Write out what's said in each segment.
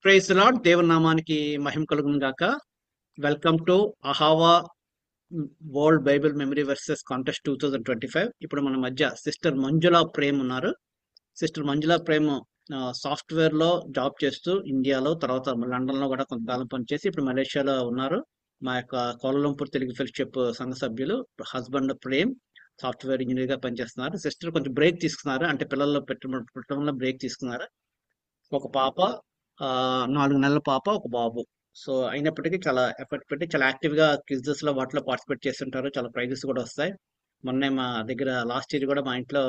Praise lord దేవుని నామానికి మహిమ కలుగును గాక. Welcome to Ahava world Bible memory verses contest 2025. ఇప్పుడు మన మధ్య సిస్టర్ మంజులా ప్రేమ్ ఉన్నారు. సిస్టర్ మంజులా ప్రేమ్ సాఫ్ట్వేర్ లో జాబ్ చేస్తూ ఇండియాలో, తర్వాత లండన్ లో కూడా కొంతకాలం పనిచేసి ఇప్పుడు మలేషియాలో ఉన్నారు. మా యొక్క కోలాలంపూర్ తెలుగు ఫెలోషిప్ సంఘ సభ్యులు హస్బెండ్ ప్రేమ్ సాఫ్ట్వేర్ ఇంజనీర్ గా పనిచేస్తున్నారు. సిస్టర్ కొంచెం బ్రేక్ తీసుకున్నారు, అంటే పిల్లల్లో పెట్టడంలో బ్రేక్ తీసుకున్నారు. ఒక పాప, 4 నెలల పాప, ఒక బాబు. సో అయినప్పటికీ చాలా ఎఫర్ట్ పెట్టి చాలా యాక్టివ్ గా క్విజెస్ లో వాటిలో పార్టిసిపేట్ చేస్తుంటారు. చాలా ప్రైజెస్ కూడా వస్తాయి. మొన్నే మా దగ్గర లాస్ట్ ఇయర్ కూడా మా ఇంట్లో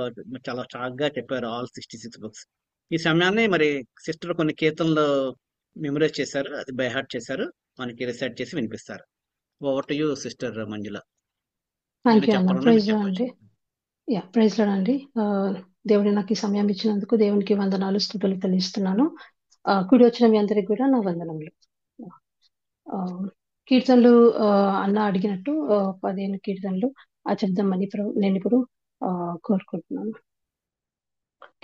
చాలా స్ట్రాంగ్ చెప్పారు ఆల్ 66 బుక్స్. ఈ సమయాన్ని మరి సిస్టర్ కొన్ని కీర్తనలు మెమరైజ్ చేశారు, అది బై హార్ట్ చేశారు, మనకి రిసైట్ చేసి వినిపిస్తారు. Over to you sister Manjula. Thank you అన్న. చెప్పాలన్నా ప్రైజ్ మీరు లార్డ్ చెప్పొచ్చు. అండి. ప్రైజ్ లార్డ్ అండి. దేవుడి నాకు ఈ సమయం ఇచ్చినందుకు దేవునికి వందనాలు, స్తుతులు చెల్లిస్తున్నాను. కూడి వచ్చిన మీ అందరికి కూడా నా వందనములు. ఆ, కీర్తనలు అన్న అడిగినట్టు 15 కీర్తనలు చెప్దామని నేను ఇప్పుడు కోరుకుంటున్నాను.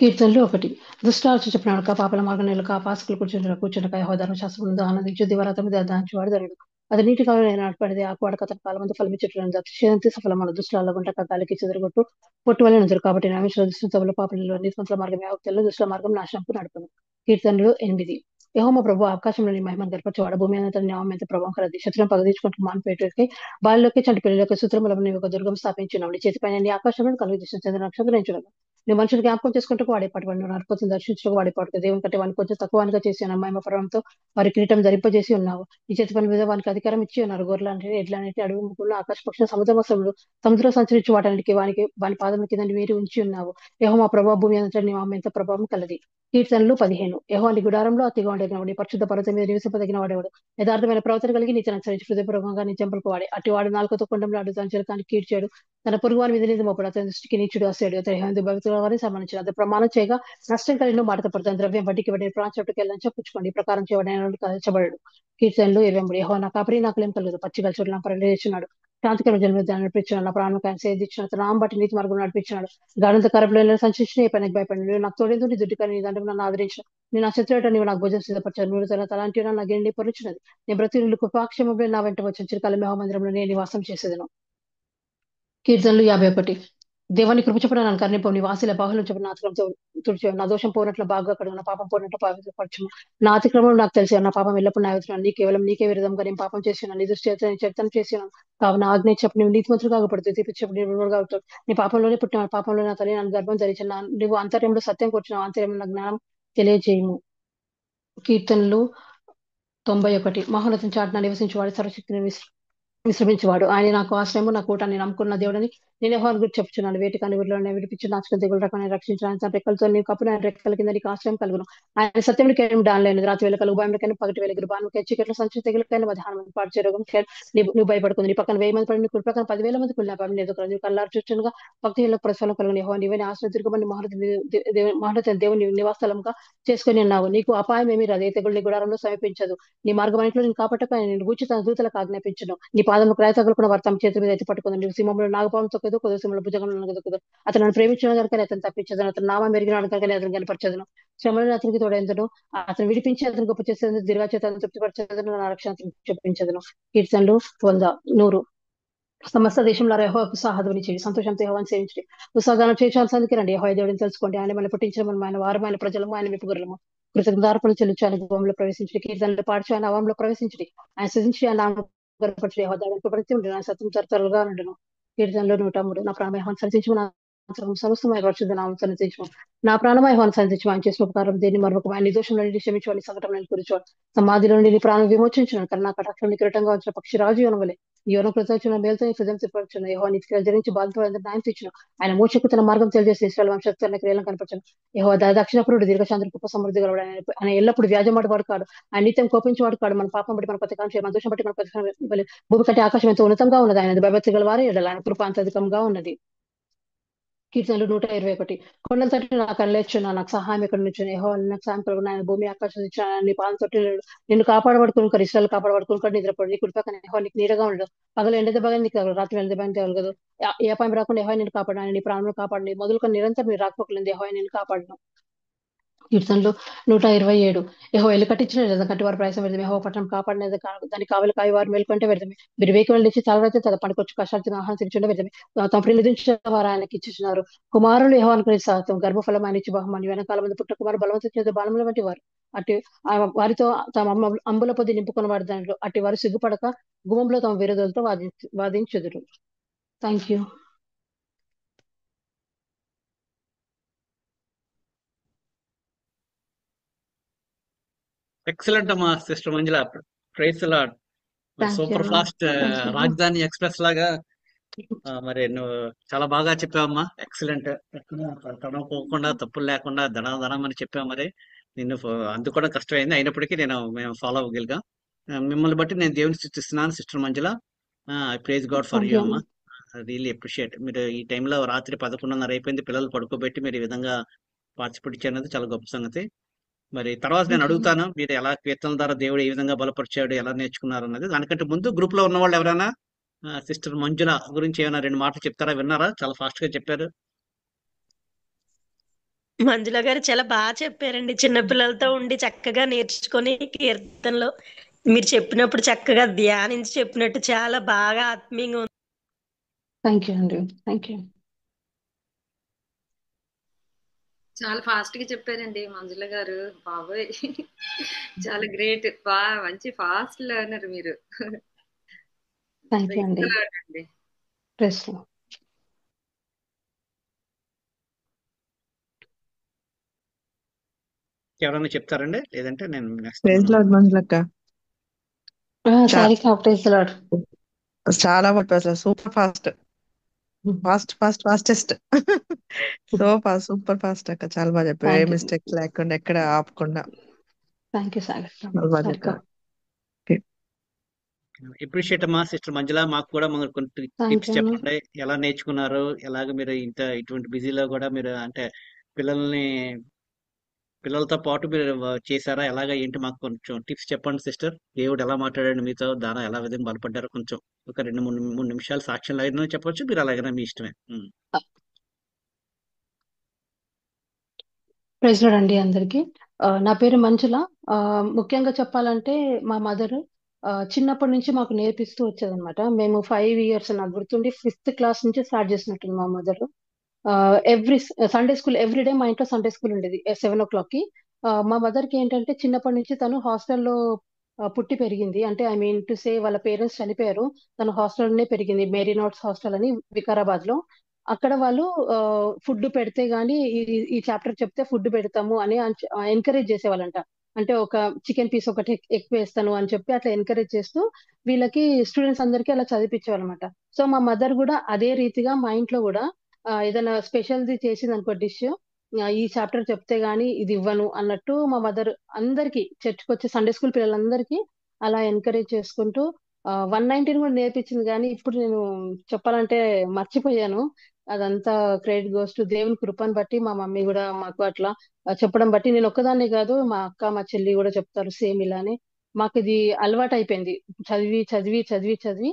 కీర్తనలు 1. దుష్టాలు చెప్పినాడు పాపల మార్గం నెలక పాసకులు కూర్చుండక యెహోవా శాస్త్రం ముందు ఆనందించు దివరాత్రి దాంచువాడు ధరుడు. అది నీటి కాలం నాటపడితే ఆకువాడక అతని కాలం ముందు ఫలమి చెట్లు అతిశయంతి సఫలమైన దుష్టాల గుంట గాలికి చెదరగొట్టు పొట్టు వల్ల నుంచరు. కాబట్టి నామేశ్వర దుష్టుల పాపలలో నీతిమంతుల మార్గం యావక్తుల్లో దుష్టుల మార్గం నాశనంకు నడుపును. కీర్తనలు 8. యెహోవా ప్రభు ఆకాశంలోని మహిమను గర్పరచేవాడు, భూమి అంతా న్యాయం ఎంత ప్రభావం కలది. శత్రులను పగదీర్చుకుంటూ మాన్పేటకి బాల్లోకి చంటి పిల్లలకి సూత్రములను నీ ఒక దుర్గం స్థాపించున్నావు. నీ చేతిపైన నీ ఆకాశంలో కలుగు చేసిన చంద్ర నక్షత్రం ఎంచున్నావు. నువ్వు మనుషులు జ్ఞాపకం చేసుకుంటూ వాడేపాటు వాడు నరపతిని దర్శించుకు వాడేపాటు దేవుని కంటే వాడిని కొంచెం తక్కువగా చేసి ఉన్న మహిమ పర్వంతో వారి కిరీటం ధరింపజేసి ఉన్నావు. నీ చేతి పని మీద వానికి అధికారం ఇచ్చి ఉన్నారు. గొర్రెలంటే ఎడ్లన్నిటి అడుగు ముగ్గులు ఆకాశ పక్షుల సముద్రం సంచరించి వాటానికి వాని పాదముల కింద మీరు ఉంచి ఉన్నావు. యెహోవా ప్రభావ భూమి అంతా నీ ఎంత ప్రభావం కలది. కీర్తనలు 15. యెహోవా నీ గుడారంలో అతిగా ఉండేవాడు, నీ పరిశుద్ధ పర్వతం మీద నివసింపదగిన వాడేవాడు. యథార్థమైన ప్రవర్తన కలిగి నీతిని అనుసరించి హృదయపూర్వకంగా నీ చెంపలకు వాడే అటువాడు నాలుకతో కొండంలో అడ్డు సంచలకాన్ని కీడ్చాడు. తన పొరుగు వారి మీద నిజం మోపడు, అతని దృష్టికి నీచుడు అసాడు. అతని భక్తుల వారిని సంబంధించిన అతను ప్రమాణం చేయగా నష్టం కలిగిన మాట పడుతుంది. ద్రవ్యం వడ్డీకి వడ్డీ ప్రాంచట్టుకు వెళ్ళని చెప్పుకోండి. ఈ ప్రకారం చేయబడిన కలచబడు. కీర్తనలు 23. యెహోవా నా కాపరి నాకులేం కలదు. పచ్చిగా చోటు నా పరిచేస్తున్నాడు. శాంతికరమైన జన్మ నడిపించాడు. నా ప్రాణానికి సేదించిన నామం బట్టి నీతి మార్గం నడిపించినాడు. గాఢంత కరపులో సంచరించిన ఏ పనికి భయపడి నాకు తోడేందు నీ దుడ్డు కానీ నీ దండం నన్ను ఆదరించిన. నేను నా శత్రువుట నీవు నాకు భోజనం సిద్ధపరచాను. నూరు తన తలాంటి నా గిన్నె పొరుచున్నది. నేను ప్రతి కృపాక్షేమంలో నా వెంట వచ్చిన చిరకాల మహామందిరంలో నేను నివాసం చేసేదను. కీర్తనలు 51. దేవాన్ని కృప చెప్పిన నన్ను కర్ణింపు, నీ వాసిల బాహులు చెప్పిన నాతకంతో తుడిచి నా దోషం పోనట్లు బాగా కడుగు, నా పాపం పోనట్లు పవిత్రపరచుము. నా అతిక్రమం నాకు తెలిసి నా పాపం ఎల్లప్పుడు నా నీ కేవలం నీకే విరుద్ధంగా నేను పాపం చేసినా, నీ దృష్టి చెప్తాను చేసినాను. కావున ఆజ్ఞ చెప్పు, నువ్వు నీతిమంతులు కాకపోతే తీపి చెప్పు, నీవు కావుతావు. నీ పాపంలోనే పుట్టిన పాపంలో నా తల్లి నన్ను గర్భం ధరించిన. నువ్వు అంతర్యంలో సత్యం కూర్చున్నావు, అంతర్యంలో నా జ్ఞానం తెలియజేయము. కీర్తనలు 91. మహోన్నతం చాటున నివసించేవాడు, సర్వశక్తిని విశ్రమించేవాడు. ఆయన నాకు ఆశ్రయము, నా కూటాన్ని నమ్ముకున్న దేవుడని నేను యెహోవాను గురించి చెప్పుచున్నాను. వేటి కాని ఊరిలో విడిపించి నాశనం తెగులు రకాన్ని రక్షించిన ఆయన రెక్కలతో నీ కప్పున ఆయన రెక్కల కింద నీకు ఆశ్రయం కలుగును. ఆయన సత్యమునికి డాన్లేను, రాత్రి వేళ కలుగు భయంకైనా పగటి వేళ బాణుకే చీకట్లో సంచి తెగులకైనా మధ్యాహ్నం పాటు రోగం నువ్వు భయపడుకుంది. నీ పక్కన 1000 మంది పడి, నీ కుడి పక్కన 10,000 మంది కుళ్ళిన భయం లేదు. నువ్వు కల్లారు చూచుగా భక్తిలో ప్రతిఫలం కలుగుని. యెహోవా నీవే ఆశ్రయ దుర్గమని మహోన్నత దేవుని నివాసస్థలంగా చేసుకుని ఉన్నావు. నీకు అపాయం ఏమీ రాదు, ఏ తెగులు నీ గుడారంలో సమీపించదు. నీ మార్గం అన్నింటిలో నేను కాపాడక నేను గూర్చి తన దూతలకు ఆజ్ఞాపించను. నీ పాదము క్రాయ తగులుకున్న వారు తమ చేతి మీద ఎత్తి పట్టుకుంది. నువ్వు సింహంలో నాగపాము తొక్కదు, కొద్దిసింహంలో భుజంలో నగదొక్కదు. అతను నన్ను ప్రేమించిన కనుక అతను తప్పించదను, అతను నామం మెరిగిన కనుక అతను కనపరచదను. శ్రమలను అతనికి తోడేందును, అతను విడిపించి అతను గొప్ప చేసేందుకు దీర్ఘ చేత తృప్తిపరచదను, నా రక్షణ చెప్పించదను. కీర్తనలు 100. సమస్త దేశంలో యెహోవాకు ఉత్సాహధ్వని చేయి, సంతోషంతో యెహోవాను సేవించండి. ఉత్సాహగానం చేయించాల్సిందికి రండి. యెహోవా దేవుడిని తెలుసుకోండి. ఆయన మనం పుట్టించిన మనం ఆయన వారం, ఆయన ప్రజలము, ఆయన విప్పుగురలము. కృతజ్ఞతార్పణలు చెల్లించాలి. భూమిలో ప్రవేశించండి, కీర్తనలు పాడుచు ఆయన అవంలో ప్రవేశించండి. ఆయన సృజించి ఆయన సత్యం తరతరులుగా ఉండను. కీర్తనలు 103. నా ప్రాణమయహాన్ని సంధించము, నా సమస్తమైన పరిశుద్ధ నామం సంధించము. నా ప్రాణమయహాన్ని సంధించము. ఆయన చేసిన ఉపకారం దేన్ని మరొక ఆయన నిర్దోషం నుండి క్షమించువాడి సంకటం నేను కూర్చోవాలి. సమాధిలో నుండి నీ ప్రాణం విమోచించున్నాను. కానీ నా కటాక్షం కిరీటంగా వచ్చిన పక్షి రాజు యోనవలే యోన కృతజ్ఞ మేలుతో హృదయం తిప్పవచ్చును. యెహోవా నీతికి జరించి బాధతో న్యాయం తెచ్చును. ఆయన మోసకు తన మార్గం తెలియజేసి ఇశ్రాయేలు వంశస్థులను క్రియలను కనపరచను. యెహోవా దక్షిణపురుడు దీర్ఘశాంతి కృప సమృద్ధి గలవాడు. ఆయన ఎల్లప్పుడు వ్యాజమాడు వాడు కాడు, ఆయన నిత్యం కోపించేవాడు కాడు. మన పాపం బట్టి మన ప్రతికారం మన దోషం బట్టి మన ప్రతికారం భూమి కంటే ఆకాశం ఎంతో ఉన్నతంగా ఉన్నది. ఆయన భయభక్తి గల వారే ఎడల ఆయన కృప అంతధికంగా ఉన్నది. కీర్తనలు 121. కొండల తట్టు నాకు కళ్ళేచ్చున్నా, నాకు సహాయం ఎక్కడ నుంచి యెహోవా నాకు సాయం కలుగును. ఆయన భూమి ఆకాశం ఇచ్చిన నీ పాదం తొట్టి నిన్ను కాపాడబడుకుని ఇశ్రాయేలు కాపాడబడుకుని నిద్రపడు. నీ కుడిపక్కన యెహోవా నీకు నీడగా ఉండదు, పగలు ఎండ దెబ్బగా నీకు తగలదు, రాత్రి ఎండ దెబ్బ తగలదు. ఏ అపాయం రాకుండా యెహోవా నిన్ను కాపాడు. ఆయన నీ ప్రాణంలో కాపాడు. మొదలుకొని నిరంతరం నీ రాకపోకలేదు యెహోవా నిన్ను కాపాడను. కీర్తనలు 127. యెహోవా ఇల్లు కట్టించిన లేదా కట్టి వారి ప్రయాసం వ్యర్థమే. యెహోవా పట్టణం కాపాడినది దాని కావలి కాయి వారు మేలుకొంటే వ్యర్థమే. వివేకులు లేచి తలరైతే తన పనికొచ్చు కష్టార్జితం ఆహారం తినుచుండే వ్యర్థమే. తమ ప్రియులు దించిన వారు ఆయనకి ఇచ్చుచున్నారు. కుమారులు యెహోవాను గురించి సాగుతాం. గర్భఫలం ఆయన ఇచ్చి బహుమాని. వెనకాల మంది పుట్ట కుమారు బలవంతం చేత బాణముల వంటి వారు. అట్టి వారితో తమ అంబుల పొది నింపుకున్న వారి దాంట్లో అట్టి వారు సిగ్గుపడక గుమ్మంలో తమ విరోధులతో వాదించుదురు. Thank you. ఎక్సలెంట్ అమ్మా sister Manjula. Praise Lord. Thank you super అన్న. Fast thank you. Rajdhani express లాగా మరి నువ్వు చాలా బాగా చెప్పావమ్మా. ఎక్సలెంట్. తడవకోకుండా తప్పులు లేకుండా దడం అని చెప్పావు. మరి నిన్ను అందుకోవడం కష్టమైంది, అయినప్పటికీ మేము ఫాలో అవ్వగలిగాం. మిమ్మల్ని బట్టి నేను దేవుని స్థుతిస్తున్నాను sister Manjula. I praise God for thank you you అమ్మా. అన్న. Really appreciate. మీరు ఈ టైంలో రాత్రి 11:30 అయిపోయింది, పిల్లలు పడుకోబెట్టి మీరు ఈ విధంగా పార్టిసిపేట్ చేయడం చాలా గొప్ప సంగతి. మరి తర్వాత నేను థ్యాంక్ యూ. అడుగుతాను, మీరు ఎలా కీర్తనల ద్వారా దేవుడు ఏ విధంగా బలపరిచాడు, ఎలా నేర్చుకున్నారు అన్నది. దానికంటే ముందు గ్రూప్ లో ఉన్న వాళ్ళు ఎవరైనా సిస్టర్ మంజుల గురించి ఏమైనా 2 మాటలు చెప్తారా? విన్నారా? చాలా ఫాస్ట్ గా చెప్పారు. మంజుల గారు చాలా బాగా చెప్పారండి. చిన్నపిల్లలతో ఉండి చక్కగా నేర్చుకొని కీర్తనలో మీరు చెప్పినప్పుడు చక్కగా ధ్యానించి చెప్పినట్టు చాలా బాగా ఆత్మీయంగా ఉంది. థ్యాంక్ యూ అండి. Thank you. చాలా ఫాస్ట్ గా చెప్పారండి మంజుల గారు. బాబోయ్ చాలా గ్రేట్. బాగా మంచి ఫాస్ట్ లర్నర్ మీరు. థ్యాంక్ యూ అండి. అండి. ప్రెస్ ఎవరైనా చెప్తారండి? లేదంటే నేను నెక్స్ట్ ప్రైజ్ లార్డ్ మంజులక్క. Sarika praise Lord. చాలా బాగా అసలు super fast fastest super fast అక్క. చాలా బాగా చెప్పారు. ఏ థ్యాంక్ యూ. మిస్టేక్స్ లేకుండా ఎక్కడ ఆపకుండా థ్యాంక్ యూ సారిక. చాలా బాగా సారిక. చెప్పారు. అప్రిషియేట్ అమ్మా సిస్టర్ మంజుల. మాకు కూడా కొన్ని థ్యాంక్ టిప్స్ యూ అన్న. చెప్పండి. ఎలా నేర్చుకున్నారు, ఎలాగ మీరు ఇటువంటి బిజీలో కూడా మీరు అంటే పిల్లలతో పాటు మీరు చేశారా, ఎలాగ ఏంటి? మాకు కొంచెం టిప్స్ చెప్పండి సిస్టర్. దేవుడు ఎలా మాట్లాడాడు మీతో, దాన ఎలా విధంగా బలపడ్డారో కొంచెం ఒక 2-3 నిమిషాలు సాక్ష్యం లాగా చెప్పొచ్చు. మీరు అలాగైనా మీ ఇష్టమే. ప్రైజ్ లార్డ్ అండి అందరికి. నా పేరు మంజుల. ముఖ్యంగా చెప్పాలంటే మా మదర్ చిన్నప్పటి నుంచి మాకు నేర్పిస్తూ వచ్చేదన్నమాట. మేము 5 ఇయర్స్ నాకు గుర్తుండి 5th క్లాస్ నుంచి స్టార్ట్ చేసినట్టుంది మా mother. Every Sunday school every day మా ఇంట్లో సండే స్కూల్ ఉండేది 7 o'clock కి. మా మదర్ కి ఏంటంటే చిన్నప్పటి నుంచి తను హాస్టల్లో పుట్టి పెరిగింది. అంటే ఐ మీన్ టు సే వాళ్ళ పేరెంట్స్ చనిపోయారు. తను హాస్టల్లోనే పెరిగింది, మేరీ నోట్స్ హాస్టల్ అని వికారాబాద్ లో. అక్కడ వాళ్ళు ఫుడ్ పెడితే గానీ ఈ చాప్టర్ చెప్తే ఫుడ్ పెడతాము అని ఎంకరేజ్ చేసేవాళ్ళంట. అంటే ఒక చికెన్ పీస్ ఒకటి ఎక్కువ వేస్తాను అని చెప్పి అట్లా ఎంకరేజ్ చేస్తూ వీళ్ళకి స్టూడెంట్స్ అందరికీ అలా చదివించేవాళ్ళనమాట. సో మా మదర్ కూడా అదే రీతిగా మా ఇంట్లో కూడా ఏదైనా స్పెషల్ది చేసింది అనుకో డిష్, ఈ చాప్టర్ చెప్తే గానీ ఇది ఇవ్వను అన్నట్టు మా మదర్ అందరికి చర్చ్కి వచ్చే సండే స్కూల్ పిల్లలందరికీ అలా ఎంకరేజ్ చేసుకుంటూ 119 కూడా నేర్పించింది. కానీ ఇప్పుడు నేను చెప్పాలంటే మర్చిపోయాను. అదంతా క్రెడిట్ గోస్ టు దేవుని కృపను బట్టి మా మమ్మీ కూడా మాకు అట్లా చెప్పడం బట్టి నేను ఒక్కదాన్నే కాదు, మా అక్క మా చెల్లి కూడా చెప్తారు సేమ్ ఇలానే. మాకు ఇది అలవాటు అయిపోయింది. చదివి చదివి చదివి చదివి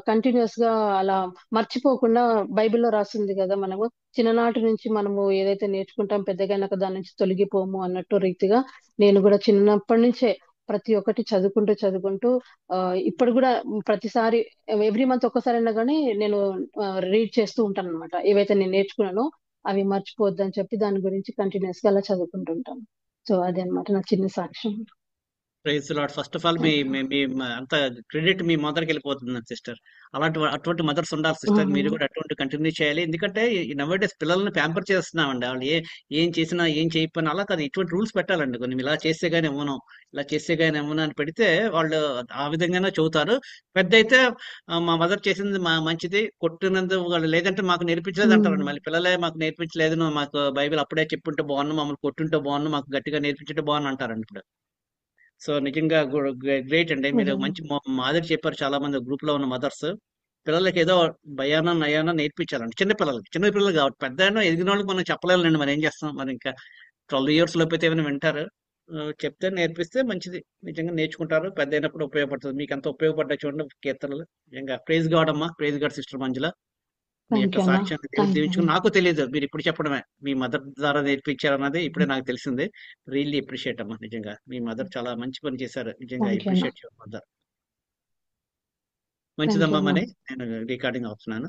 కంటిన్యూస్ గా అలా మర్చిపోకుండా. బైబిల్లో రాస్తుంది కదా, మనము చిన్ననాటి నుంచి మనము ఏదైతే నేర్చుకుంటాం పెద్దగైనాక దాని నుంచి తొలగిపోము అన్నట్టు రీతిగా నేను కూడా చిన్నప్పటి నుంచే ప్రతి ఒక్కటి చదువుకుంటూ చదువుకుంటూ ఇప్పుడు కూడా ప్రతిసారి ఎవ్రీ మంత్ ఒక్కసారైనా కానీ నేను రీడ్ చేస్తూ ఉంటాను అనమాట. ఏవైతే నేను నేర్చుకున్నానో అవి మర్చిపోద్దని చెప్పి దాని గురించి కంటిన్యూస్ గా అలా చదువుకుంటూ ఉంటాను. సో అదే అనమాట నా చిన్న సాక్ష్యం. Praise lord. First of all అంత క్రెడిట్ మీ మదర్కి వెళ్ళిపోతుంది సిస్టర్. అటువంటి మదర్స్ ఉండాలి సిస్టర్. మీరు కూడా అటువంటి కంటిన్యూ చేయాలి. ఎందుకంటే నవ్వేడేస్ పిల్లల్ని ప్యాంపర్ చేస్తున్నామండి. వాళ్ళు ఏం చేసినా ఏం చేయకపోయినా అలా కాదు, ఇటువంటి రూల్స్ పెట్టాలండి. కొన్ని ఇలా చేస్తే గానీ ఇవ్వను, ఇలా చేస్తే గానీ ఇవ్వను అని పెడితే వాళ్ళు ఆ విధంగానే చదువుతారు. పెద్ద అయితే మా మదర్ చేసింది మంచిది, కొట్టినందుకు వాళ్ళు లేదంటే మాకు నేర్పించలేదు అంటారండి. మళ్ళీ పిల్లలే మాకు నేర్పించలేదు, మాకు బైబిల్ అప్పుడే చెప్పుంటే బాగున్నాను, మమ్మల్ని కొట్టుంటే బాగున్నాను, మాకు గట్టిగా నేర్పించుంటే బాగున్నాను అంటారండి ఇప్పుడు. సో నిజంగా గ్రేట్ అండి. మీరు మంచి మాదిరి చెప్పారు. చాలా మంది గ్రూప్ లో ఉన్న మదర్స్ పిల్లలకి ఏదో భయాన నయాన నేర్పించాలండి. చిన్న పిల్లలు కాబట్టి పెద్ద ఎదిగిన వాళ్ళకి మనం చెప్పలేదండి. మరి ఏం చేస్తాం, మరి ఇంకా 12 years లోపైతే ఏమైనా వింటారు. చెప్తే నేర్పిస్తే మంచిది, నిజంగా నేర్చుకుంటారు. పెద్ద అయినప్పుడు ఉపయోగపడుతుంది. మీకు అంత ఉపయోగపడ్డా చూడండి కీర్తనలు. నిజంగా ప్రైజ్ గాడ్ అమ్మా. ప్రైజ్ గాడ్ సిస్టర్ మంజుల. మీ థ్యాంక్ యొక్క యూ అన్న. సాక్ష్యాన్ని దేవుడు థ్యాంక్ యూ దీవించుకుని అన్న. నాకు తెలియదు, మీరు ఇప్పుడు చెప్పడమే మీ మదర్ ద్వారా నేర్పించారన్నది ఇప్పుడే నాకు తెలిసింది. రియల్లీ అప్రిషియేట్ అమ్మా, నిజంగా మీ మదర్ చాలా మంచి పని చేశారు. నిజంగా థ్యాంక్ యూ అన్న. Appreciate your mother. Thank you మంచిదమ్మా, అన్న. మరి నేను రికార్డింగ్ అవుతున్నాను.